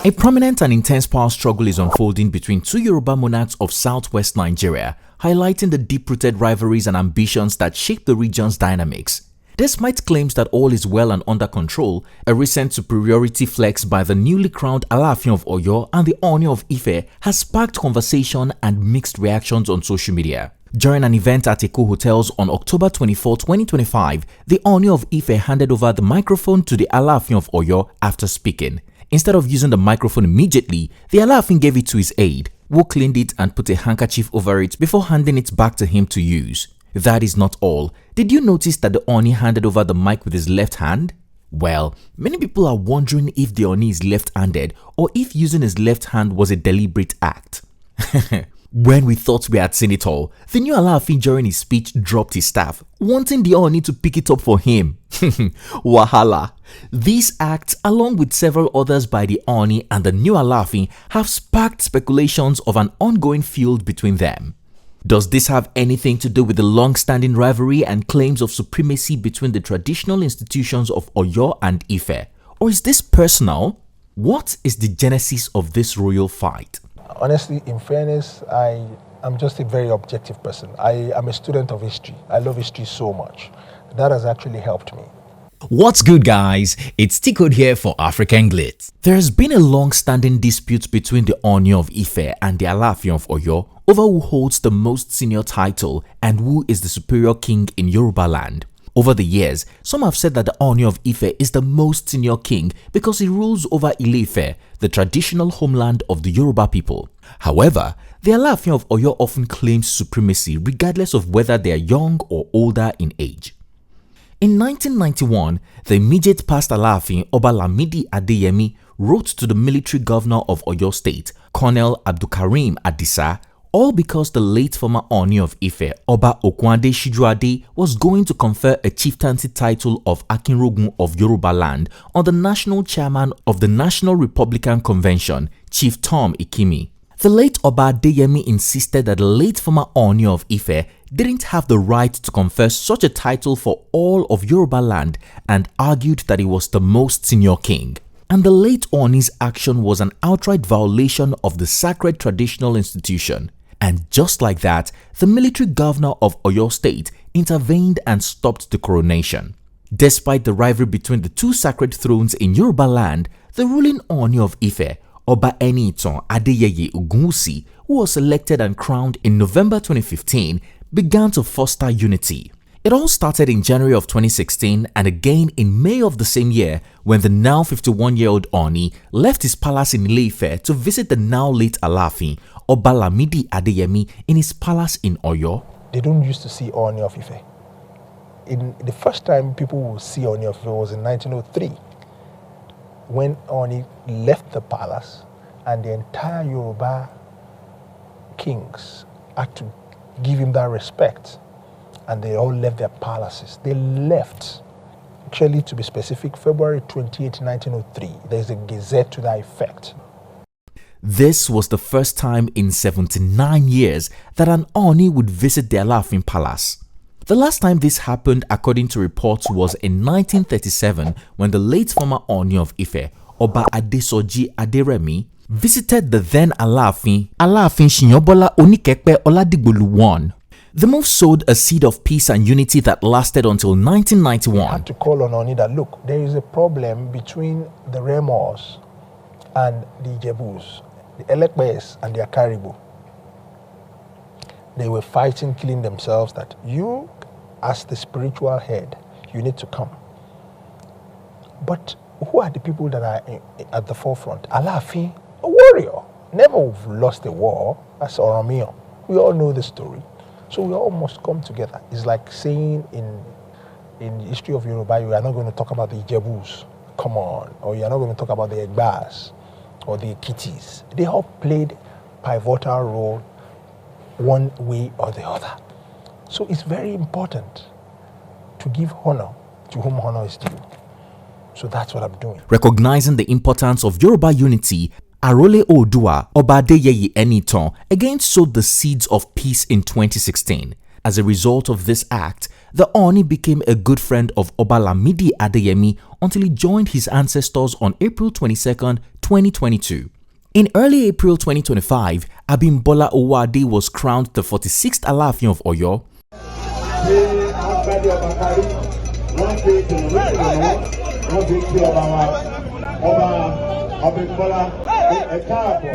A prominent and intense power struggle is unfolding between two Yoruba monarchs of southwest Nigeria, highlighting the deep-rooted rivalries and ambitions that shape the region's dynamics. Despite claims that all is well and under control, a recent superiority flex by the newly crowned Alaafin of Oyo and the Ooni of Ife has sparked conversation and mixed reactions on social media. During an event at Eko Hotels on October 24, 2025, the Ooni of Ife handed over the microphone to the Alaafin of Oyo after speaking. Instead of using the microphone immediately, the Alaafin gave it to his aide, who cleaned it and put a handkerchief over it before handing it back to him to use. That is not all. Did you notice that the Ooni handed over the mic with his left hand? Well, many people are wondering if the Ooni is left-handed or if using his left hand was a deliberate act. When we thought we had seen it all, the new Alaafin during his speech dropped his staff, wanting the Ooni to pick it up for him. Wahala. These acts, along with several others by the Ooni and the new Alaafin, have sparked speculations of an ongoing feud between them. Does this have anything to do with the long-standing rivalry and claims of supremacy between the traditional institutions of Oyo and Ife? Or is this personal? What is the genesis of this royal fight? Honestly, in fairness, I'm just a very objective person. I am a student of history. I love history so much. That has actually helped me. What's good, guys? It's Eko here for African Glitz. There has been a long-standing dispute between the Ooni of Ife and the Alaafin of Oyo over who holds the most senior title and who is the superior king in Yoruba land. Over the years, some have said that the Ooni of Ife is the most senior king because he rules over Ile-Ife, the traditional homeland of the Yoruba people. However, the Alaafin of Oyo often claims supremacy regardless of whether they are young or older in age. In 1991, the immediate past Alaafin, Oba Lamidi Adeyemi, wrote to the military governor of Oyo State, Colonel Abdulkarim Adisa, all because the late former Ooni of Ife, Oba Okwande Shijuade, was going to confer a chieftaincy title of Akinrogun of Yoruba land on the national chairman of the National Republican Convention, Chief Tom Ikimi. The late Oba Adeyemi insisted that the late former Ooni of Ife didn't have the right to confer such a title for all of Yoruba land and argued that he was the most senior king. And the late Ooni's action was an outright violation of the sacred traditional institution. And just like that, the military governor of Oyo State intervened and stopped the coronation. Despite the rivalry between the two sacred thrones in Yoruba land, the ruling Ooni of Ife, Oba Enitan Adeyeye Ogunwusi, who was elected and crowned in November 2015, began to foster unity. It all started in January of 2016 and again in May of the same year when the now 51-year-old Ooni left his palace in Ile-Ife to visit the now late Alaafin, Oba Lamidi Adeyemi, in his palace in Oyo. They don't used to see Ooni of Ife. The first time people will see Ooni of Ife was in 1903 when Ooni left the palace and the entire Yoruba kings had to give him that respect. And they all left their palaces. They left, actually to be specific, February 28, 1903. There's a gazette to that effect. This was the first time in 79 years that an Ooni would visit the Alaafin Palace. The last time this happened, according to reports, was in 1937 when the late former Ooni of Ife, Oba Adesoji Aderemi, visited the then Alaafin Shinyobola Onikepe Oladigbolu I. The move sowed a seed of peace and unity that lasted until 1991. I had to call on Ooni that, look, there is a problem between the Remos and the Ijebus, the Elekbes and the Akaribo. They were fighting, killing themselves, that you, as the spiritual head, you need to come. But who are the people that are at the forefront? Alaafin, a warrior, never lost a war. That's Oromio. We all know the story. So we all must come together. It's like saying in the history of Yoruba, you are not going to talk about the Ijebus, come on, or you are not going to talk about the Egbas or the Ekitis. They all played pivotal role one way or the other. So it's very important to give honor to whom honor is due. So that's what I'm doing. Recognizing the importance of Yoruba unity, Arole Oodua, Oba Adeyeye Enitan, again sowed the seeds of peace in 2016. as a result of this act, the Ooni became a good friend of Oba Lamidi Adeyemi until he joined his ancestors on April 22, 2022. In early April 2025, Abimbola Owode was crowned the 46th Alaafin of Oyo.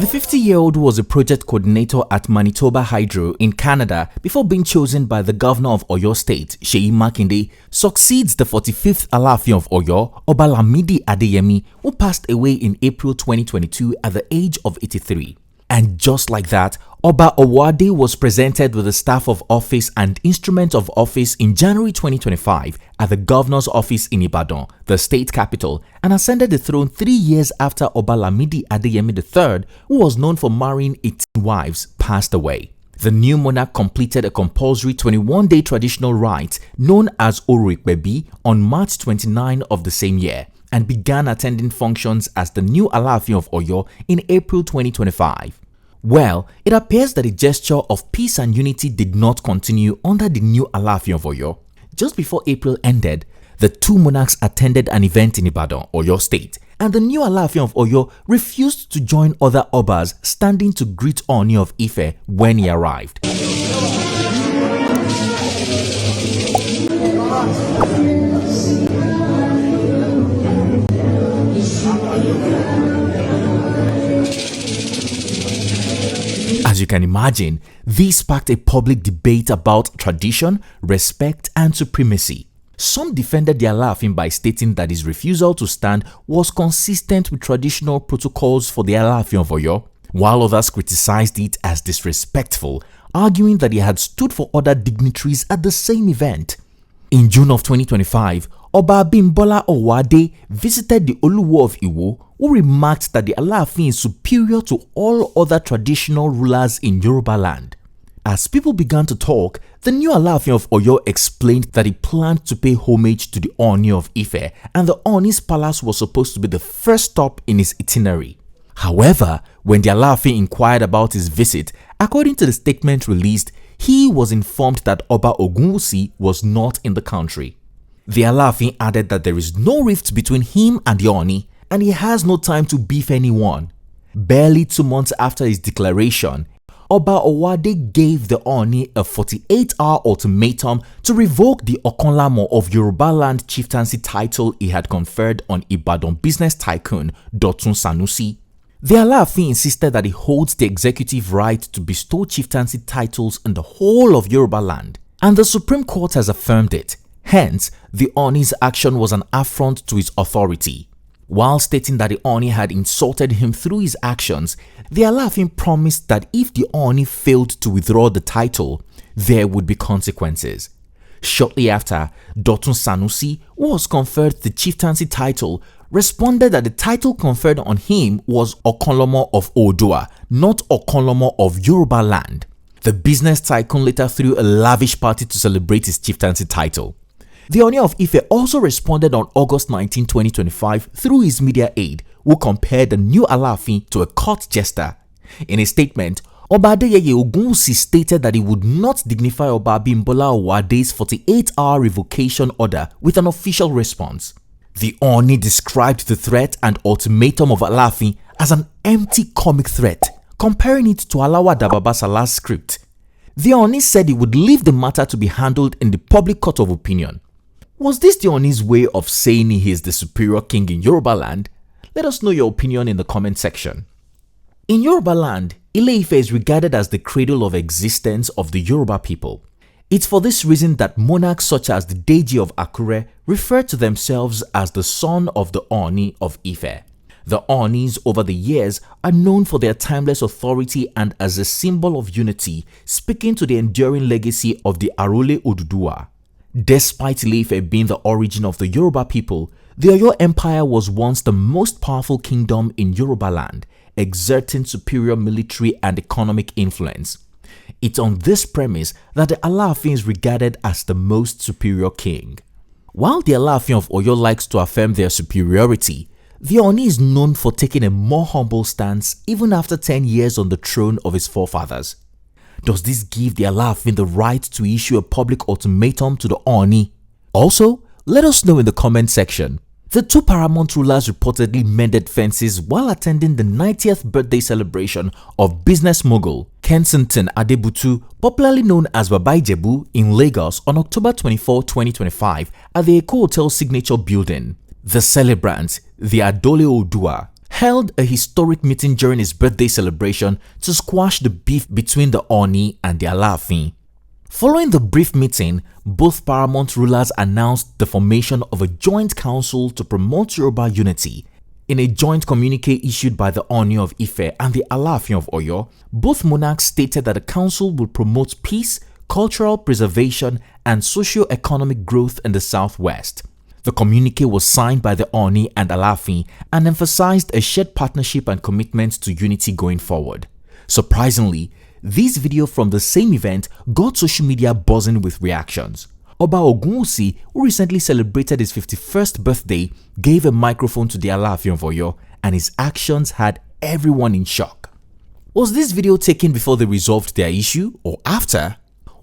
The 50-year-old was a project coordinator at Manitoba Hydro in Canada before being chosen by the governor of Oyo State, Seyi Makinde, succeeds the 45th Alaafin of Oyo, Oba Lamidi Adeyemi, who passed away in April 2022 at the age of 83. And just like that, Oba Owode was presented with the staff of office and instrument of office in January 2025 at the governor's office in Ibadan, the state capital, and ascended the throne 3 years after Oba Lamidi Adeyemi III, who was known for marrying 18 wives, passed away. The new monarch completed a compulsory 21-day traditional rite known as Orikbebi on March 29 of the same year, and began attending functions as the new Alaafin of Oyo in April 2025. Well, it appears that the gesture of peace and unity did not continue under the new Alaafin of Oyo. Just before April ended, the two monarchs attended an event in Ibadan, Oyo State, and the new Alaafin of Oyo refused to join other Obas standing to greet Ooni of Ife when he arrived. As you can imagine, this sparked a public debate about tradition, respect, and supremacy. Some defended the Alaafin by stating that his refusal to stand was consistent with traditional protocols for the Alaafin of Oyo, while others criticized it as disrespectful, arguing that he had stood for other dignitaries at the same event. In June of 2025, Oba Abimbola Owode visited the Oluwo of Iwo, who remarked that the Alaafin is superior to all other traditional rulers in Yoruba land. As people began to talk, the new Alaafin of Oyo explained that he planned to pay homage to the Ooni of Ife, and the Ooni's palace was supposed to be the first stop in his itinerary. However, when the Alaafin inquired about his visit, according to the statement released, he was informed that Oba Ogunwusi was not in the country. The Alaafin added that there is no rift between him and the Ooni, and he has no time to beef anyone. Barely 2 months after his declaration, Oba Owode gave the Ooni a 48-hour ultimatum to revoke the Okonlamo of Yoruba land chieftaincy title he had conferred on Ibadan business tycoon Dotun Sanusi. The Alaafin insisted that he holds the executive right to bestow chieftaincy titles in the whole of Yoruba land, and the Supreme Court has affirmed it. Hence, the Ooni's action was an affront to his authority. While stating that the Ooni had insulted him through his actions, the Alaafin promised that if the Ooni failed to withdraw the title, there would be consequences. Shortly after, Dotun Sanusi, who was conferred the chieftaincy title, responded that the title conferred on him was Okonlamo of Oodua, not Okonlamo of Yoruba land. The business tycoon later threw a lavish party to celebrate his chieftaincy title. The Ooni of Ife also responded on August 19, 2025 through his media aide, who compared the new Alaafin to a court jester. In a statement, Oba Adeyeye Ogunwusi stated that he would not dignify Oba Abimbola Owade's 48-hour revocation order with an official response. The Ooni described the threat and ultimatum of Alaafin as an empty comic threat, comparing it to Alawa Dababa Salah's script. The Ooni said he would leave the matter to be handled in the public court of opinion. Was this the Ooni's way of saying he is the superior king in Yoruba land? Let us know your opinion in the comment section. In Yoruba land, Ile-Ife is regarded as the cradle of existence of the Yoruba people. It's for this reason that monarchs such as the Deji of Akure refer to themselves as the son of the Ooni of Ife. The Oonis over the years are known for their timeless authority and as a symbol of unity, speaking to the enduring legacy of the Arole Oduduwa. Despite Ile-Ife being the origin of the Yoruba people, the Oyo Empire was once the most powerful kingdom in Yoruba land, exerting superior military and economic influence. It's on this premise that the Alaafin is regarded as the most superior king. While the Alaafin of Oyo likes to affirm their superiority, the Ooni is known for taking a more humble stance even after 10 years on the throne of his forefathers. Does this give the Alaafin the right to issue a public ultimatum to the Ooni? Also, let us know in the comment section. The two paramount rulers reportedly mended fences while attending the 90th birthday celebration of business mogul Kensington Adebutu, popularly known as Baba Ijebu, in Lagos on October 24, 2025 at the Eko Hotels signature building. The celebrant, the Adole Odua, held a historic meeting during his birthday celebration to squash the beef between the Ooni and the Alaafin. Following the brief meeting, both paramount rulers announced the formation of a joint council to promote Yoruba unity. In a joint communique issued by the Ooni of Ife and the Alaafin of Oyo, both monarchs stated that the council will promote peace, cultural preservation, and socio-economic growth in the southwest. The communique was signed by the Ooni and Alaafin and emphasized a shared partnership and commitment to unity going forward. Surprisingly, this video from the same event got social media buzzing with reactions. Oba Ogunwusi, who recently celebrated his 51st birthday, gave a microphone to the Alaafin of Oyo, and his actions had everyone in shock. Was this video taken before they resolved their issue or after?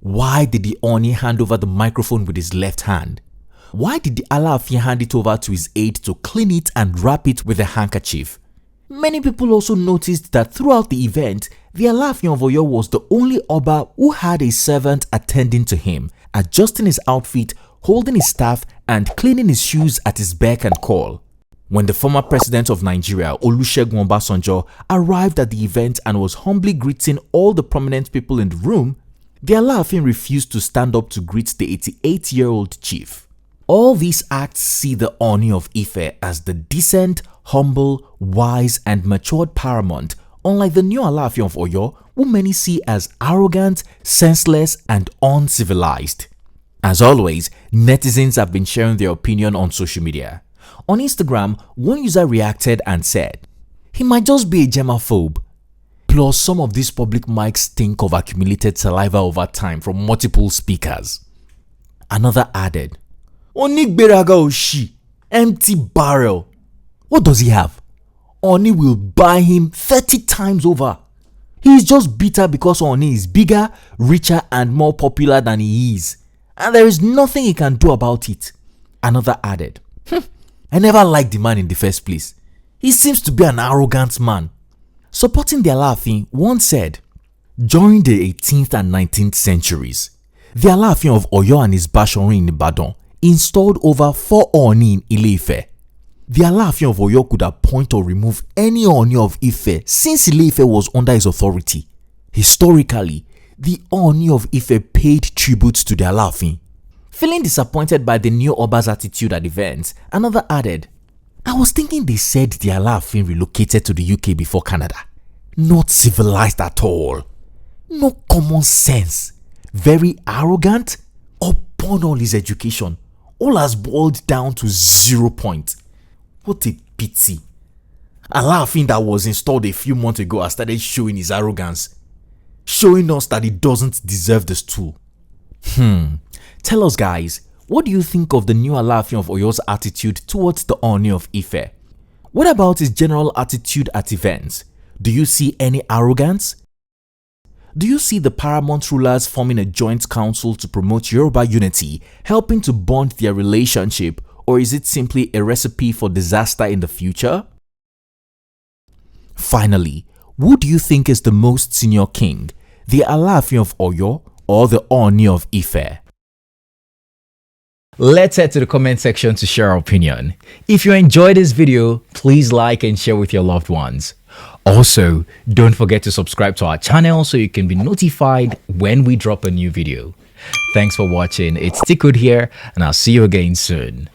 Why did the Ooni hand over the microphone with his left hand? Why did the Alaafin hand it over to his aide to clean it and wrap it with a handkerchief? Many people also noticed that throughout the event, the Alaafin of Oyo was the only Oba who had a servant attending to him, adjusting his outfit, holding his staff, and cleaning his shoes at his beck and call. When the former president of Nigeria, Olusegun Obasanjo, arrived at the event and was humbly greeting all the prominent people in the room, the Alaafin refused to stand up to greet the 88-year-old chief. All these acts see the Ooni of Ife as the decent, humble, wise, and matured paramount, unlike the new Alaafin of Oyo, who many see as arrogant, senseless, and uncivilized. As always, netizens have been sharing their opinion on social media. On Instagram, one user reacted and said, "He might just be a germaphobe. Plus, some of these public mics stink of accumulated saliva over time from multiple speakers." Another added, "Oni gberaga oshi, empty barrel. What does he have? Oni will buy him 30 times over. He is just bitter because Oni is bigger, richer, and more popular than he is, and there is nothing he can do about it." Another added, "I never liked the man in the first place. He seems to be an arrogant man." Supporting the Alaafin, one said, "During the 18th and 19th centuries, the Alaafin of Oyo and his Bashorun in Ibadan installed over 4 Ooni in Ile-Ife. The Alaafin of Oyo could appoint or remove any Ooni of Ife since Ile-Ife was under his authority. Historically, the Ooni of Ife paid tribute to the Alaafin." Feeling disappointed by the new Oba's attitude at events, another added, "I was thinking they said the Alaafin relocated to the UK before Canada. Not civilized at all. No common sense. Very arrogant. Upon all his education, all has boiled down to 0 points. What a pity. Alaafin that was installed a few months ago has started showing his arrogance, showing us that he doesn't deserve the stool." Tell us guys, what do you think of the new Alaafin of Oyo's attitude towards the Ooni of Ife? What about his general attitude at events? Do you see any arrogance? Do you see the paramount rulers forming a joint council to promote Yoruba unity, helping to bond their relationship, or is it simply a recipe for disaster in the future? Finally, who do you think is the most senior king, the Alaafin of Oyo or the Ooni of Ife? Let's head to the comment section to share our opinion. If you enjoyed this video, please like and share with your loved ones. Also, don't forget to subscribe to our channel so you can be notified when we drop a new video. Thanks for watching. It's Tikud here, and I'll see you again soon.